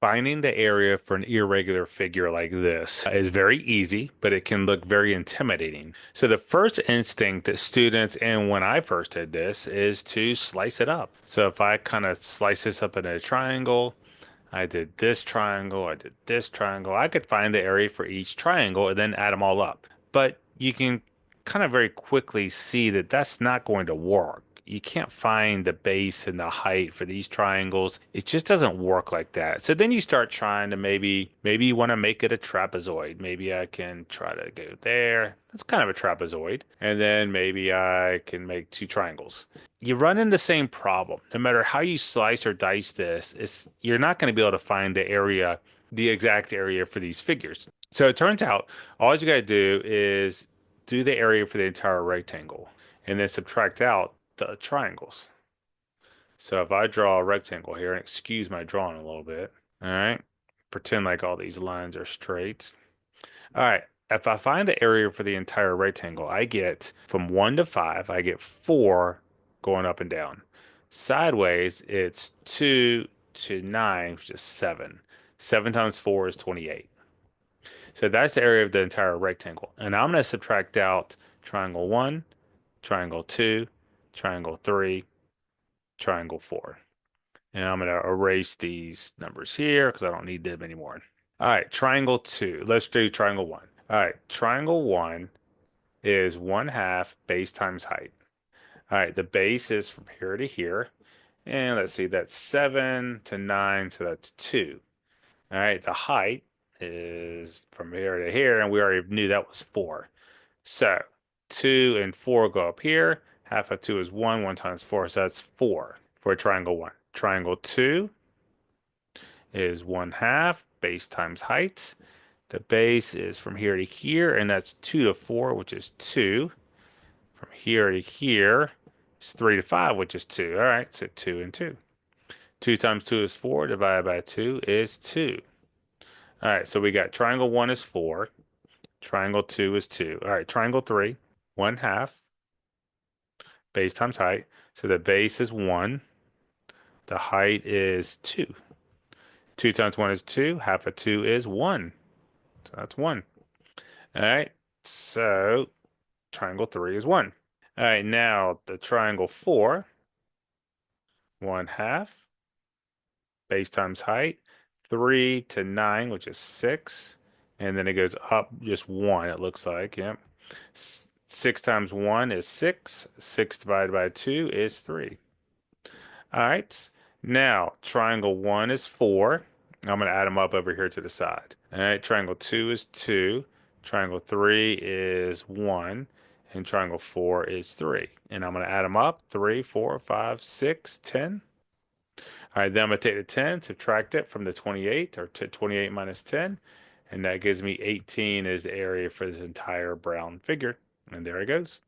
Finding the area for an irregular figure like this is very easy, but it can look very intimidating. So the first instinct that students, and when I first did this, is to slice it up. So if I kind of slice this up in a triangle, I did this triangle, I did this triangle, I could find the area for each triangle and then add them all up. But you can kind of very quickly see that that's not going to work. You can't find the base and the height for these triangles. It just doesn't work like that. So then you start trying to maybe you want to make it a trapezoid. Maybe I can try to go there. That's kind of a trapezoid. And then maybe I can make two triangles. You run into the same problem. No matter how you slice or dice this, you're not going to be able to find the exact area for these figures. So it turns out all you got to do is do the area for the entire rectangle and then subtract out the triangles. So if I draw a rectangle here, and excuse my drawing a little bit, all right, pretend like all these lines are straight. All right, if I find the area for the entire rectangle, I get from 1 to 5, I get 4 going up and down. Sideways, it's 2 to 9, which is 7. 7 times 4 is 28. So that's the area of the entire rectangle. And I'm going to subtract out triangle 1, triangle 2, triangle 3, triangle 4. And I'm going to erase these numbers here because I don't need them anymore. All right, triangle 2. Let's do triangle 1. All right, triangle 1 is 1/2 base times height. All right, the base is from here to here. And let's see, that's 7 to 9, so that's 2. All right, the height is from here to here, and we already knew that was 4. So 2 and 4 go up here. Half of 2 is 1. 1 times 4, so that's 4 for triangle 1. Triangle 2 is 1/2 base times height. The base is from here to here, and that's 2 to 4, which is 2. From here to here, it's 3 to 5, which is 2. All right, so 2 and 2. 2 times 2 is 4, divided by 2 is 2. All right, so we got triangle 1 is 4, triangle 2 is 2. All right, triangle 3, 1/2, base times height. So the base is 1, the height is 2. 2 times 1 is 2, half of 2 is 1. So that's 1. All right, so triangle 3 is 1. All right, now the triangle 4, 1/2, base times height, 3 to 9, which is 6. And then it goes up just 1, it looks like. Yep. 6 times 1 is 6. 6 divided by 2 is 3. All right. Now, triangle 1 is 4. I'm going to add them up over here to the side. All right. Triangle 2 is 2. Triangle 3 is 1. And triangle 4 is 3. And I'm going to add them up. 3, 4, 5, 6, 10. All right, then I'm going to take the 10, subtract it from the 28, or 28 minus 10, and that gives me 18 as the area for this entire brown figure. And there it goes.